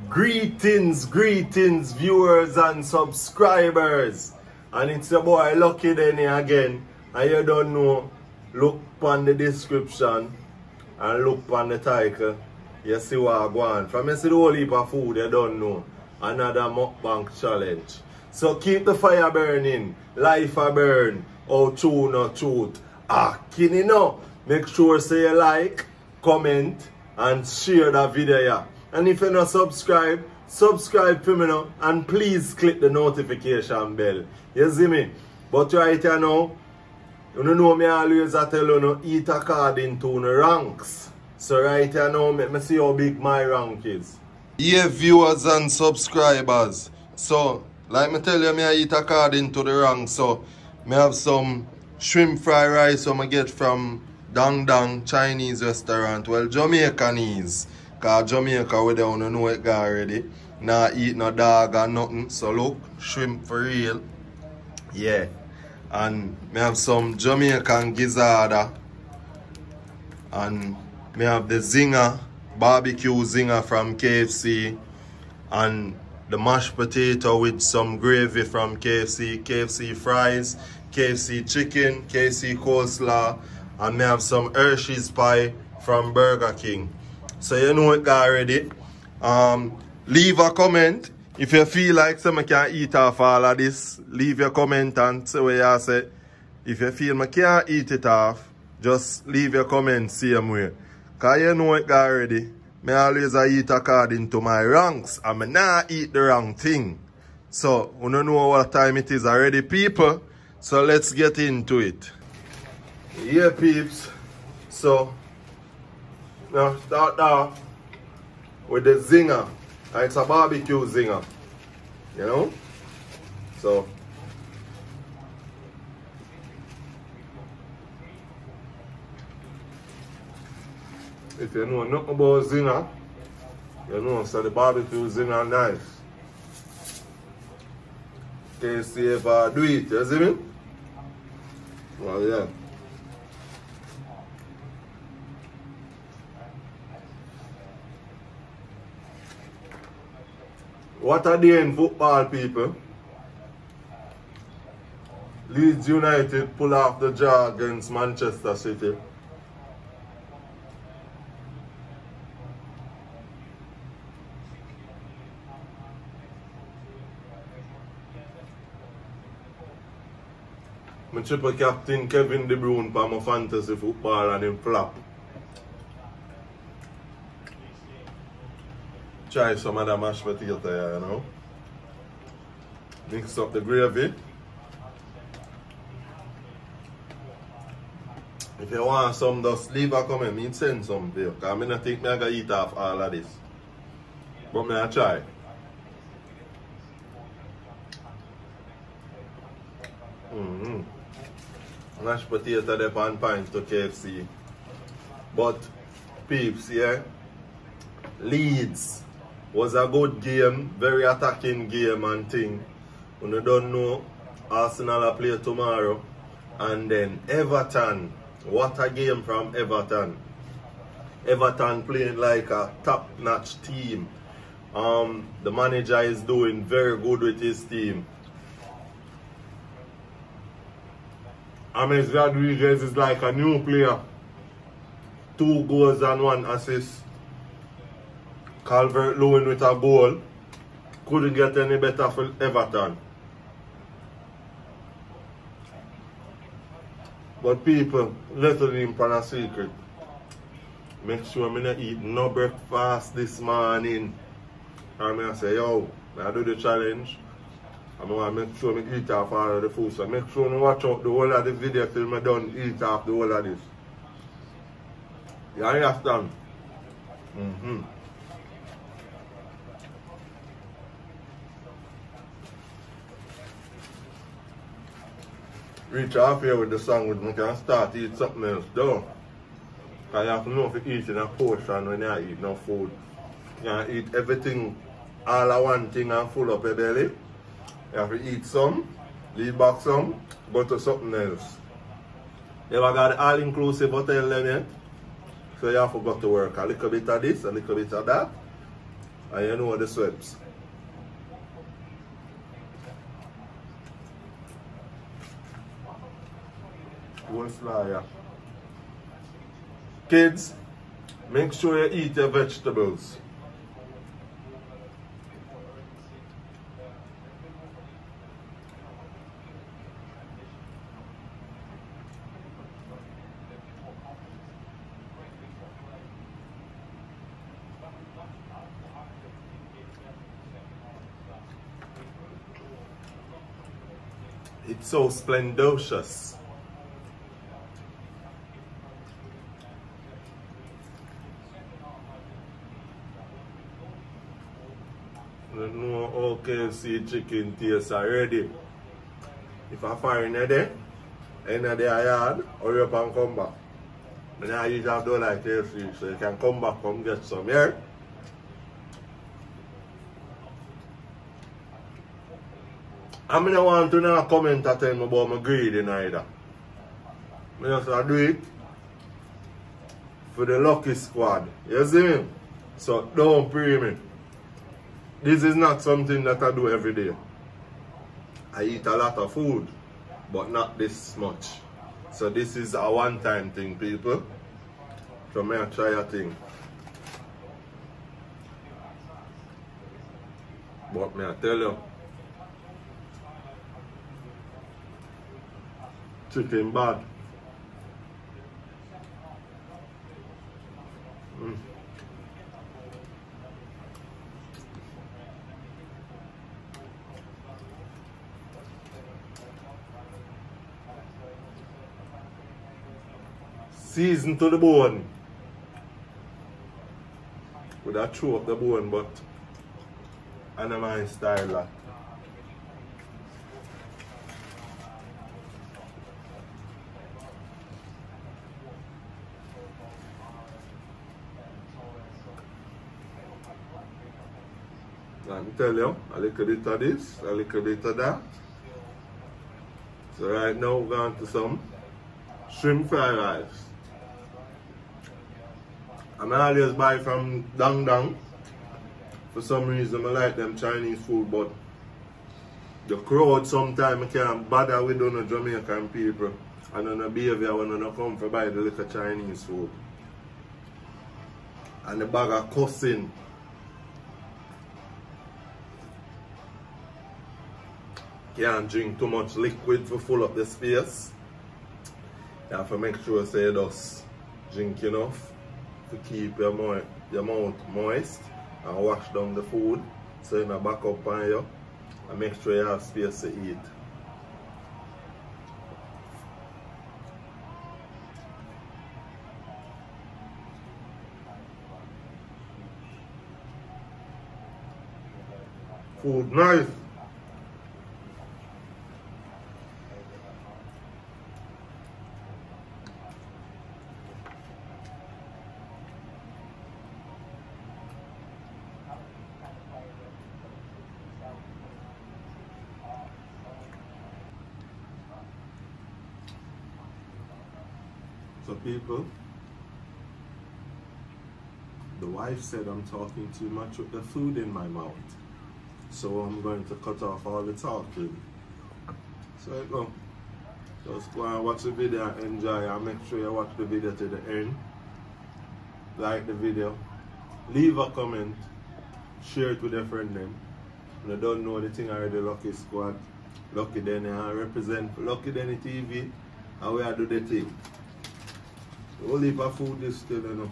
Greetings, viewers and subscribers. And it's your boy Lucky Denny again. And you don't know, look on the description and look on the title. You see what I go on. From you see the whole heap of food, you don't know. Another mukbang challenge. So keep the fire burning. Life a burn. Oh, true, not truth. Can you know? Make sure say you like, comment, and share that video. Yeah. And if you're not subscribed, subscribe for me now. And please click the notification bell. You see me? But right here now, you know me always I tell you no eat according to the ranks. So right here now, let me see how big my rank is. Yeah, viewers and subscribers. So, like me tell you, me I eat according to the rank. So, me have some shrimp fried rice I get from Dang Dang Chinese restaurant. Well, Jamaicanese. Because Jamaica, we don't know it already. Nah, eat no dog or nothing. So look, shrimp for real. Yeah. And me have some Jamaican gizzard. And me have the zinger, barbecue zinger from KFC. And the mashed potato with some gravy from KFC. KFC fries, KFC chicken, KFC coleslaw. And me have some Hershey's pie from Burger King. So you know it already. Leave a comment. If you feel like someone can eat off all of this, leave your comment and say what you say. If you feel I can't eat it off, just leave your comment same way. Because you know it already. I always eat according to my ranks. And I not eat the wrong thing. So, you don't know what time it is already, people. So let's get into it. Yeah, peeps. So, now start off with the zinger. It's a barbecue zinger. You know? So if you know nothing about zinger, you know so the barbecue zinger nice. Can you see if I do it, you see me? Well yeah. What a day in football, people. Leeds United pull off the draw against Manchester City. My triple captain Kevin De Bruyne for my fantasy football and him flop. Try some of the mashed potato here, you know. Mix up the gravy. If you want some, just leave a comment. Me send some for you. Because I don't think I'm going to eat off all of this. But I'm going to try. Mashed potato they on pint to KFC. But, peeps, yeah. Leeds was a good game, very attacking game and thing. When you don't know, Arsenal will play tomorrow. And then Everton. What a game from Everton. Everton playing like a top-notch team. The manager is doing very good with his team. James Rodriguez is like a new player. 2 goals and 1 assist. Calvert-Lewin with a goal. Couldn't get any better for Everton. But people, listen in for a secret. Make sure I don't eat no breakfast this morning. And I say, yo, I do the challenge. I want to make sure I eat off all of the food. So make sure I watch out the whole of the video till I done eat off the whole of this. You understand? Reach half here with the sandwich, I can start to eat something else though. Because you have to know if you eat in a portion when you eat no food. You can eat everything all at one thing and full up your belly. You have to eat some, leave back some, go to something else. You ever got the all-inclusive hotel then yet? So you have to go to work. A little bit of this, a little bit of that. And you know the sweats. Coleslaw, yeah. Kids, make sure you eat your vegetables. It's so splendocious. You know how KFC chicken tastes already. If I find it there, in the yard, hurry up and come back. And I usually don't like KFC, so you can come back, come get some here. I don't want to now comment and tell me about my greedy neither. I just do it for the lucky squad. You see me? So don't pray me. This is not something that I do every day. I eat a lot of food, but not this much. So this is a one-time thing, people. So may I try a thing. But may I tell you, chicken bad. Seasoned to the bone. Would have chew up the bone, but I know my style that. Let me tell you, a little bit of this, a little bit of that. So right now we're going to some shrimp fried rice. I always buy from Dang Dang. For some reason I like them Chinese food, but the crowd sometimes can't bother with the Jamaican people and on the behavior when they come for buy the little Chinese food. And the bag of cussing. Can't drink too much liquid to fill up the space. You have to make sure you just drink enough to keep your mouth moist and wash down the food so you don't back up on you and make sure you have space to eat. Food nice. So people, the wife said I'm talking too much with the food in my mouth. So I'm going to cut off all the talking. So you go. Just go and watch the video and enjoy, and make sure you watch the video to the end. Like the video. Leave a comment. Share it with a friend them. If you don't know the thing already, Lucky Squad. Lucky Denny, I represent Lucky Denny TV. And we are do the thing. We'll leave our food this still enough.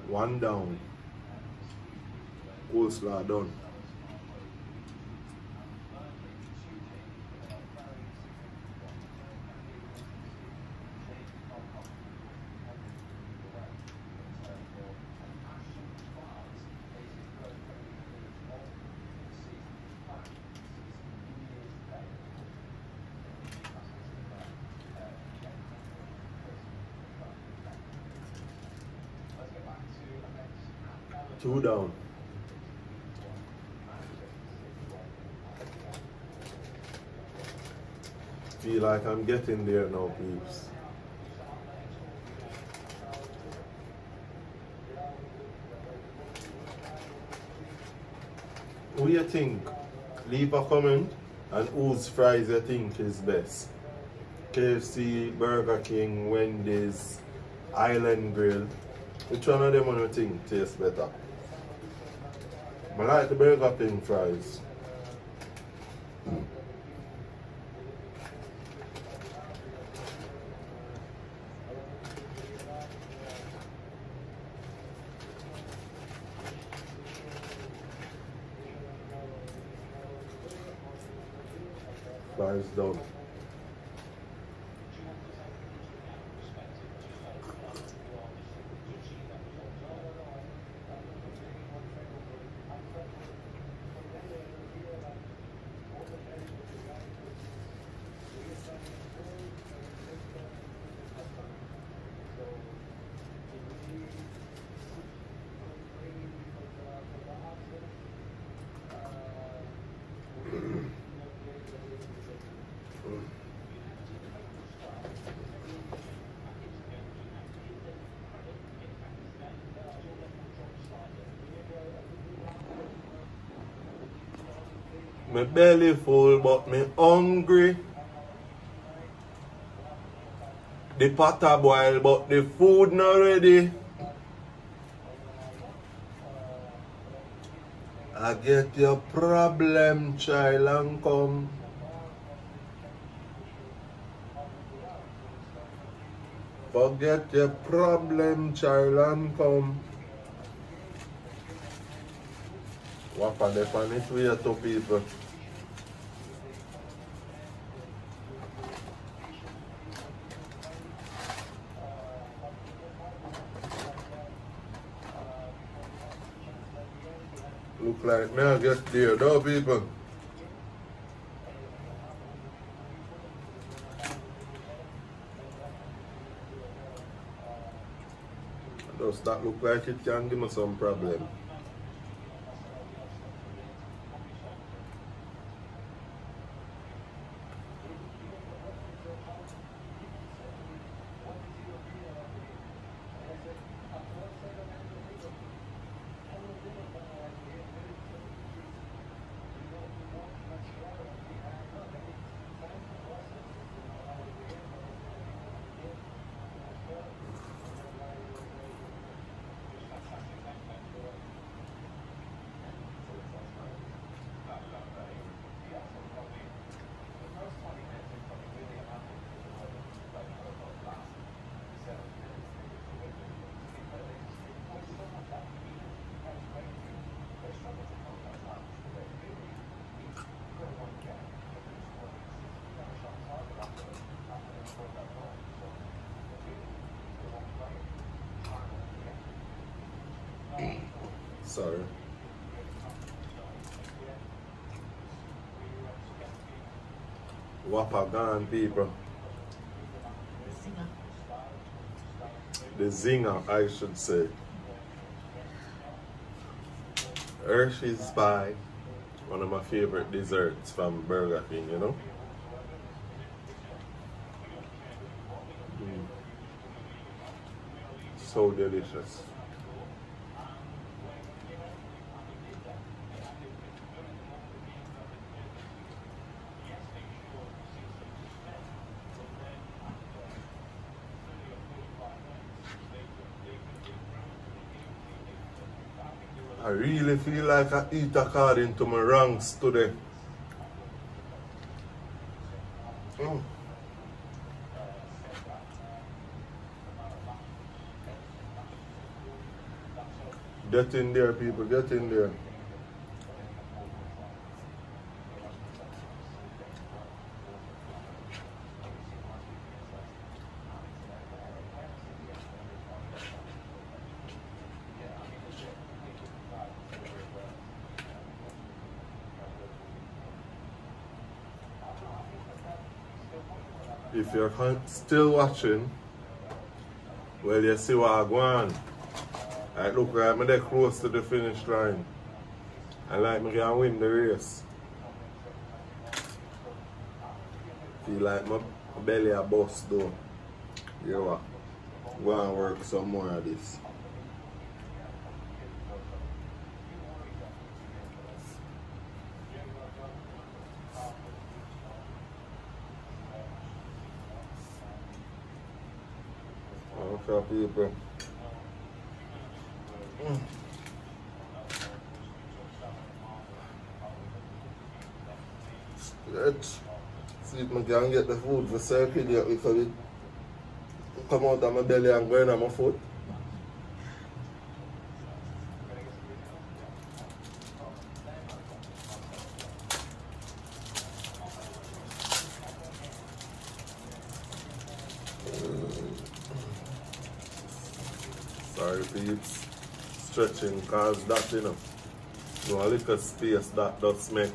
One down. Coleslaw done. Two down. Feel like I'm getting there now, peeps. What do you think? Leave a comment and whose fries you think is best. KFC, Burger King, Wendy's, Island Grill. Which one of them do you think tastes better? I like the Burger King fries. Fries done. My belly full, but me hungry. The pot a boil, but the food not ready. I get your problem, child, and come. Forget your problem, child, and come. What are the funny way to people? Look like me I get there, though, people. Does that look like it can give me some problem? Sorry. Whopper gone, people. The zinger, I should say. Hershey's pie, one of my favorite desserts from Burger King, you know. So delicious. I really feel like I eat according to my ranks today. Get in there, people, get in there. If you're still watching, well, you see what I go on. Like, look, I'm there close to the finish line. And like me can win the race. Feel like my belly a bust though. You know what? Go and work some more of this. Okay, people. Let's see if I can get the food for circulate because it come out of my belly and go in on my foot. Sorry peeps, stretching cause that, you know, no, a little space that does make.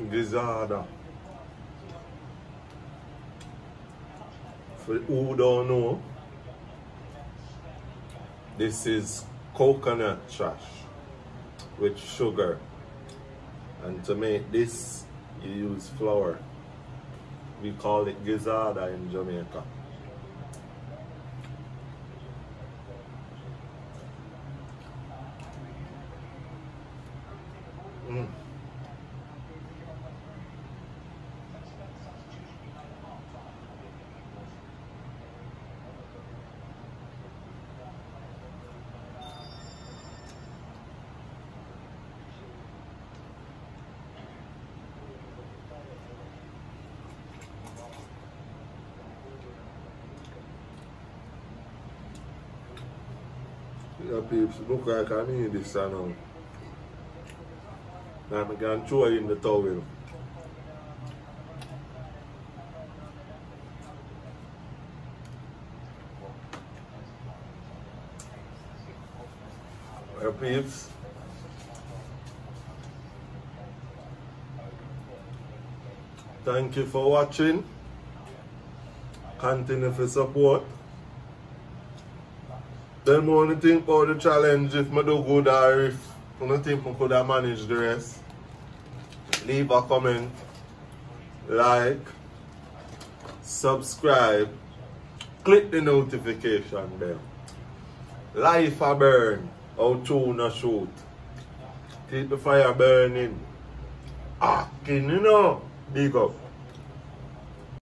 Gizzarda. For who don't know, this is coconut trash with sugar, and to make this you use flour. We call it gizzarda in Jamaica. Yeah, peeps, look like I need this now. Now I can throw it in the towel. Yeah, peeps. Thank you for watching. Continue to support. Then I want to think about the challenge if I do good or if I don't think I could have managed the rest. Leave a comment, like, subscribe, click the notification bell. Life a burn, how tuna shoot. Keep the fire burning. Acting, you know. Big up.